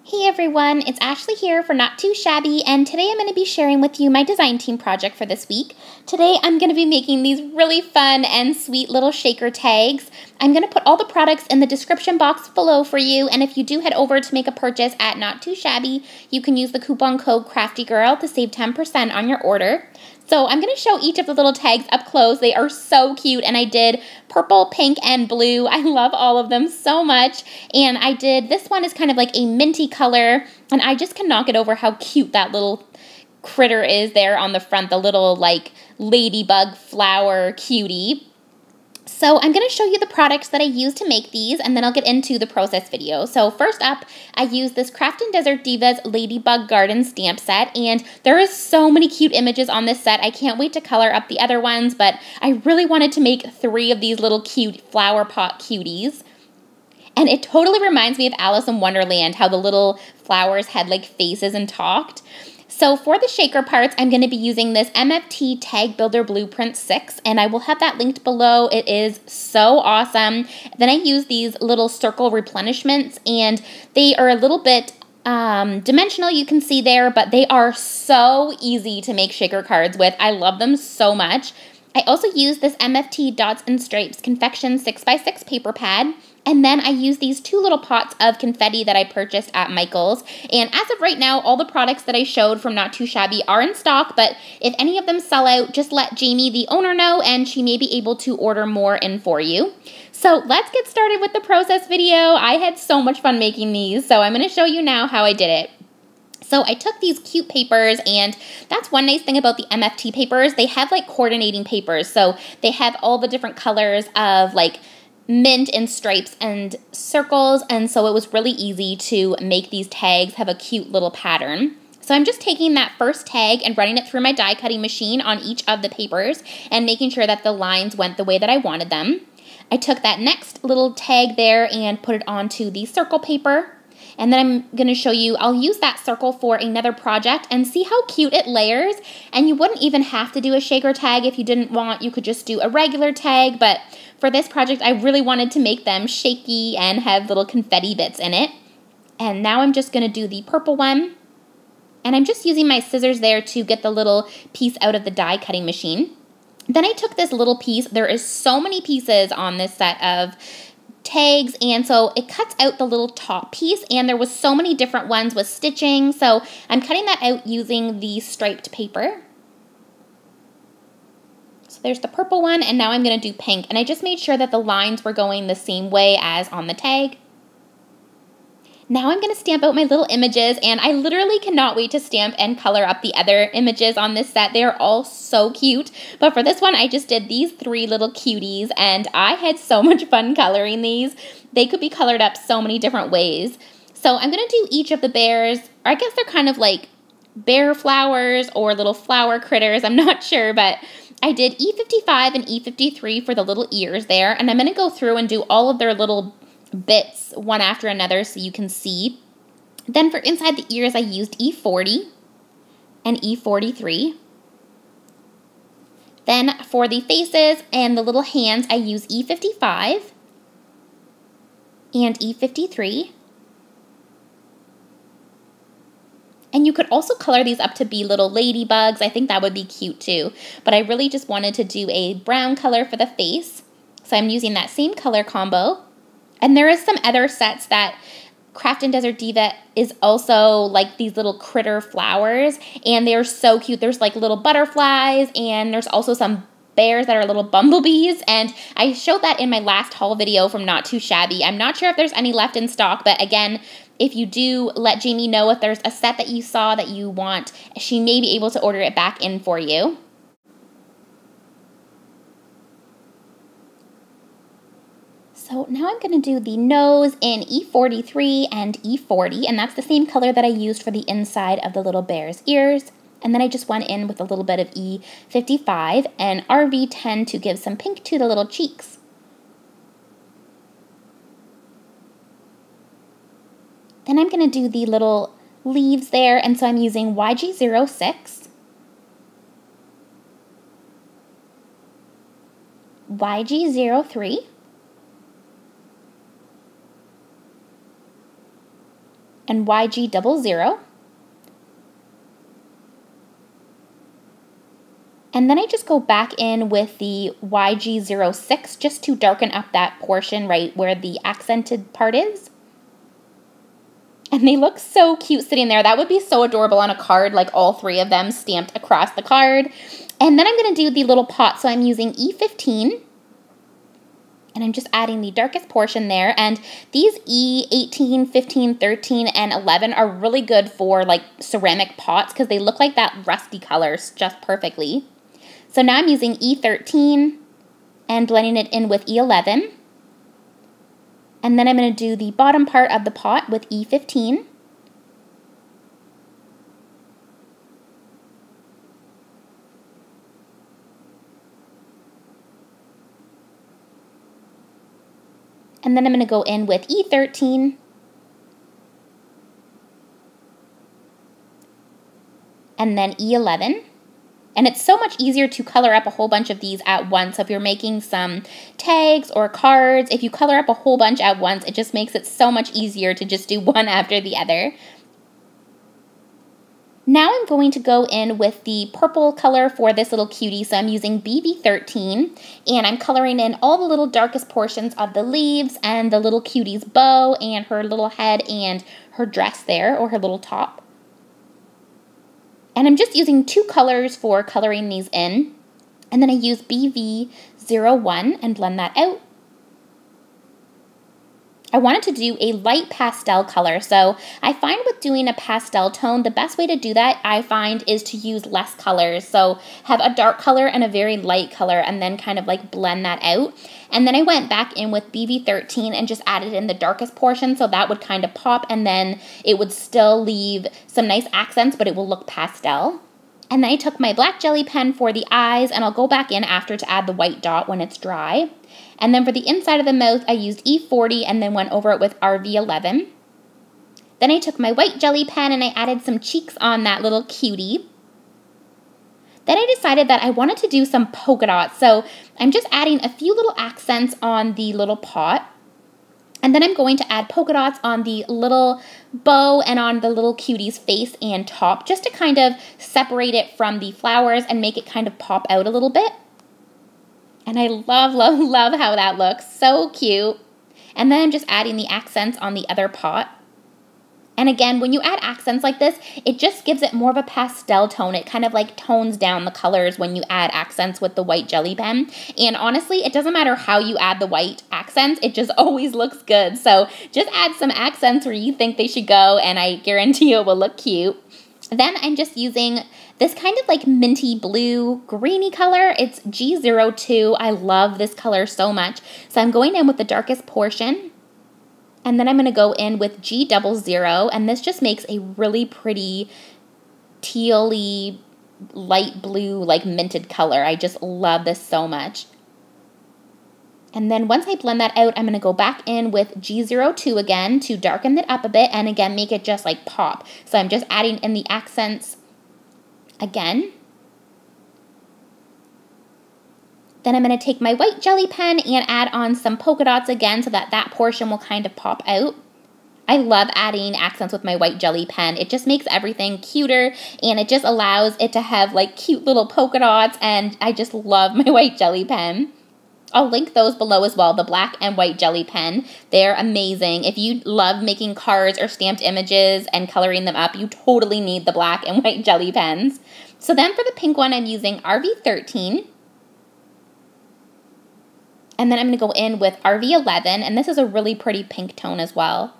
Hey everyone, it's Ashley here for Not Too Shabby, and today I'm going to be sharing with you my design team project for this week. Today I'm going to be making these really fun and sweet little shaker tags. I'm going to put all the products in the description box below for you, and if you do head over to make a purchase at Not Too Shabby, you can use the coupon code CRAFTYGIRL to save 10% on your order. So I'm going to show each of the little tags up close. They are so cute, and I did purple, pink, and blue. I love all of them so much, and I did, this one is kind of like a minty color, and I just cannot get over how cute that little critter is there on the front, the little like ladybug flower cutie. So I'm going to show you the products that I used to make these, and then I'll get into the process video. So first up, I used this Craftin Desert Divas Ladybug Garden stamp set, and there is so many cute images on this set. I can't wait to color up the other ones, but I really wanted to make 3 of these little cute flower pot cuties. And it totally reminds me of Alice in Wonderland, how the little flowers had like faces and talked. So for the shaker parts, I'm going to be using this MFT Tag Builder Blueprint 6, and I will have that linked below. It is so awesome. Then I use these little circle replenishments, and they are a little bit dimensional, you can see there, but they are so easy to make shaker cards with. I love them so much. I also use this MFT Dots and Stripes Confection 6x6 paper pad. And then I use these 2 little pots of confetti that I purchased at Michael's. And as of right now, all the products that I showed from Not Too Shabby are in stock, but if any of them sell out, just let Jamie, the owner, know, and she may be able to order more in for you. So let's get started with the process video. I had so much fun making these, so I'm going to show you now how I did it. So I took these cute papers, and that's one nice thing about the MFT papers. They have like coordinating papers, so they have all the different colors of like mint and stripes and circles, and so it was really easy to make these tags have a cute little pattern. So I'm just taking that first tag and running it through my die cutting machine on each of the papers and making sure that the lines went the way that I wanted them. I took that next little tag there and put it onto the circle paper. And then I'm going to show you, I'll use that circle for another project and see how cute it layers. And you wouldn't even have to do a shaker tag if you didn't want. You could just do a regular tag, but for this project, I really wanted to make them shaky and have little confetti bits in it. And now I'm just going to do the purple one. And I'm just using my scissors there to get the little piece out of the die cutting machine. Then I took this little piece. There is so many pieces on this set of tags, and so it cuts out the little top piece, and there was so many different ones with stitching, so I'm cutting that out using the striped paper. So there's the purple one, and now I'm going to do pink, and I just made sure that the lines were going the same way as on the tag. Now I'm going to stamp out my little images, and I literally cannot wait to stamp and color up the other images on this set. They are all so cute, but for this one I just did these 3 little cuties, and I had so much fun coloring these. They could be colored up so many different ways. So I'm going to do each of the bears, or I guess they're kind of like bear flowers or little flower critters, I'm not sure, but I did E55 and E53 for the little ears there, and I'm going to go through and do all of their little bits one after another so you can see. Then for inside the ears, I used E40 and E43. Then for the faces and the little hands, I use E55 and E53. And you could also color these up to be little ladybugs. I think that would be cute too. But I really just wanted to do a brown color for the face. So I'm using that same color combo. And there is some other sets that Craftin Desert Diva is also like these little critter flowers, and they're so cute. There's like little butterflies, and there's also some bears that are little bumblebees, and I showed that in my last haul video from Not Too Shabby. I'm not sure if there's any left in stock, but again, if you do, let Jamie know if there's a set that you saw that you want. She may be able to order it back in for you. So now I'm going to do the nose in E43 and E40, and that's the same color that I used for the inside of the little bear's ears. And then I just went in with a little bit of E55 and RV10 to give some pink to the little cheeks. Then I'm going to do the little leaves there, and so I'm using YG06, YG03, and YG00. And then I just go back in with the YG06 just to darken up that portion right where the accented part is. And they look so cute sitting there. That would be so adorable on a card, like all three of them stamped across the card. And then I'm going to do the little pot. So I'm using E15. And I'm just adding the darkest portion there. And these E18, 15, 13, and 11 are really good for like ceramic pots because they look like that rusty colors just perfectly. So now I'm using E13 and blending it in with E11. And then I'm going to do the bottom part of the pot with E15. And then I'm going to go in with E13. And then E11. And it's so much easier to color up a whole bunch of these at once. So if you're making some tags or cards, if you color up a whole bunch at once, it just makes it so much easier to just do one after the other. Now I'm going to go in with the purple color for this little cutie. So I'm using BB13 and I'm coloring in all the little darkest portions of the leaves and the little cutie's bow and her little head and her dress there, or her little top. And I'm just using two colors for coloring these in. And then I use BV01 and blend that out. I wanted to do a light pastel color, so I find with doing a pastel tone, the best way to do that, I find, is to use less colors. So have a dark color and a very light color and then kind of like blend that out. And then I went back in with BV13 and just added in the darkest portion, so that would kind of pop, and then it would still leave some nice accents, but it will look pastel. And then I took my black jelly pen for the eyes, and I'll go back in after to add the white dot when it's dry. And then for the inside of the mouth, I used E40 and then went over it with RV11. Then I took my white jelly pen and I added some cheeks on that little cutie. Then I decided that I wanted to do some polka dots, so I'm just adding a few little accents on the little pot. And then I'm going to add polka dots on the little bow and on the little cutie's face and top, just to kind of separate it from the flowers and make it kind of pop out a little bit. And I love, love, love how that looks. So cute. And then I'm just adding the accents on the other pot. And again, when you add accents like this, it just gives it more of a pastel tone. It kind of like tones down the colors when you add accents with the white jelly pen. And honestly, it doesn't matter how you add the white accents, it just always looks good. So just add some accents where you think they should go, and I guarantee it will look cute. Then I'm just using this kind of like minty blue greeny color. It's G02. I love this color so much. So I'm going in with the darkest portion. And then I'm going to go in with G00, and this just makes a really pretty tealy, light blue, like minted color. I just love this so much. And then once I blend that out, I'm going to go back in with G02 again to darken it up a bit and again make it just like pop. So I'm just adding in the accents again. Then I'm going to take my white jelly pen and add on some polka dots again so that that portion will kind of pop out. I love adding accents with my white jelly pen. It just makes everything cuter, and it just allows it to have like cute little polka dots, and I just love my white jelly pen. I'll link those below as well, the black and white jelly pen. They're amazing. If you love making cards or stamped images and coloring them up, you totally need the black and white jelly pens. So then for the pink one, I'm using RV13. And then I'm going to go in with RV11, and this is a really pretty pink tone as well.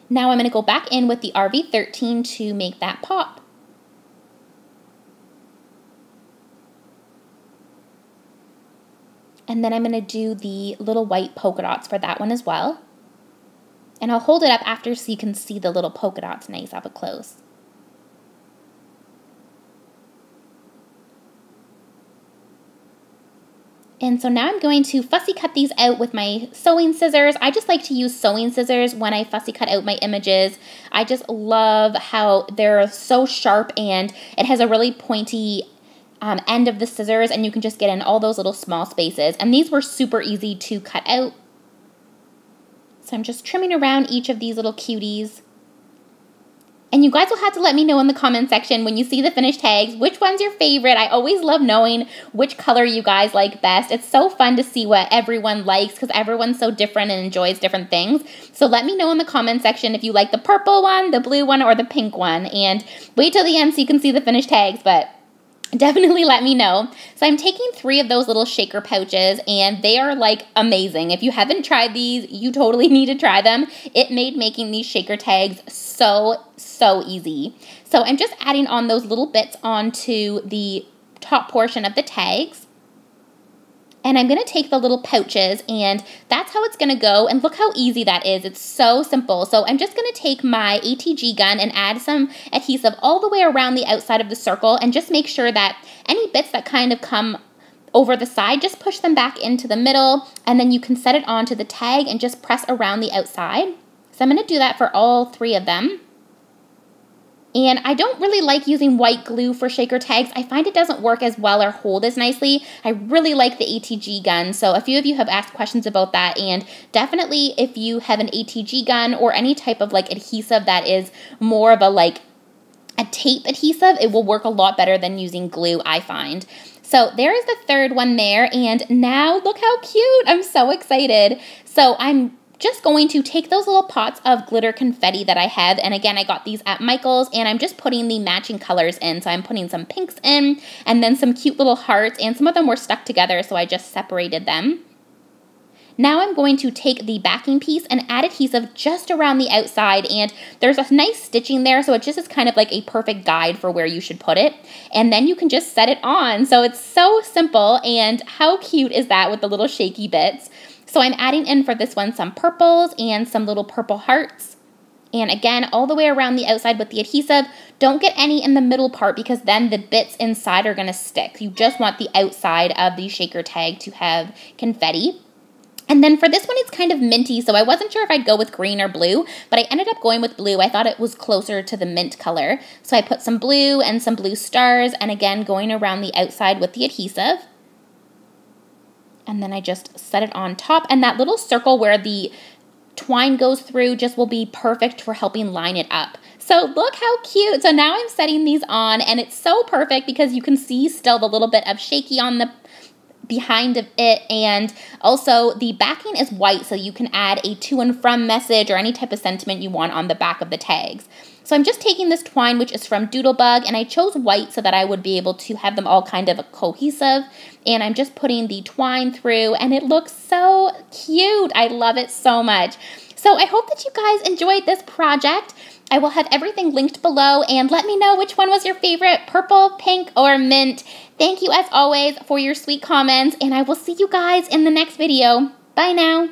Now I'm going to go back in with the RV13 to make that pop. And then I'm going to do the little white polka dots for that one as well. And I'll hold it up after so you can see the little polka dots nice up close. And so now I'm going to fussy cut these out with my sewing scissors. I just like to use sewing scissors when I fussy cut out my images. I just love how they're so sharp, and it has a really pointy end of the scissors, and you can just get in all those little small spaces. And these were super easy to cut out. So I'm just trimming around each of these little cuties. And you guys will have to let me know in the comment section when you see the finished tags, which one's your favorite. I always love knowing which color you guys like best. It's so fun to see what everyone likes because everyone's so different and enjoys different things. So let me know in the comment section if you like the purple one, the blue one, or the pink one. And wait till the end so you can see the finished tags, but definitely let me know. So I'm taking 3 of those little shaker pouches, and they are like amazing. If you haven't tried these, you totally need to try them. It made making these shaker tags so easy. So I'm just adding on those little bits onto the top portion of the tags. And I'm going to take the little pouches, and that's how it's going to go. And look how easy that is. It's so simple. So I'm just going to take my ATG gun and add some adhesive all the way around the outside of the circle, and just make sure that any bits that kind of come over the side, just push them back into the middle, and then you can set it onto the tag and just press around the outside. So I'm going to do that for all 3 of them. And I don't really like using white glue for shaker tags. I find it doesn't work as well or hold as nicely. I really like the ATG gun. So a few of you have asked questions about that. And definitely if you have an ATG gun or any type of like adhesive that is more of a tape adhesive, it will work a lot better than using glue, I find. So there is the 3rd one there. And now look how cute. I'm so excited. So I'm just going to take those little pots of glitter confetti that I have, and again, I got these at Michael's, and I'm just putting the matching colors in. So I'm putting some pinks in, and then some cute little hearts, and some of them were stuck together, so I just separated them. Now I'm going to take the backing piece and add adhesive just around the outside, and there's a nice stitching there, so it just is kind of like a perfect guide for where you should put it. And then you can just set it on. So it's so simple, and how cute is that with the little shaky bits? So I'm adding in for this one some purples and some little purple hearts. And again, all the way around the outside with the adhesive. Don't get any in the middle part because then the bits inside are going to stick. You just want the outside of the shaker tag to have confetti. And then for this one, it's kind of minty, so I wasn't sure if I'd go with green or blue, but I ended up going with blue. I thought it was closer to the mint color. So I put some blue and some blue stars, and again, going around the outside with the adhesive. And then I just set it on top, and that little circle where the twine goes through just will be perfect for helping line it up. So look how cute. So now I'm setting these on, and it's so perfect because you can see still the little bit of shaky on the behind of it, and also the backing is white, so you can add a to and from message or any type of sentiment you want on the back of the tags. So I'm just taking this twine, which is from Doodlebug, and I chose white so that I would be able to have them all kind of cohesive, and I'm just putting the twine through, and it looks so cute. I love it so much. So I hope that you guys enjoyed this project. I will have everything linked below, and let me know which one was your favorite, purple, pink, or mint. Thank you as always for your sweet comments, and I will see you guys in the next video. Bye now.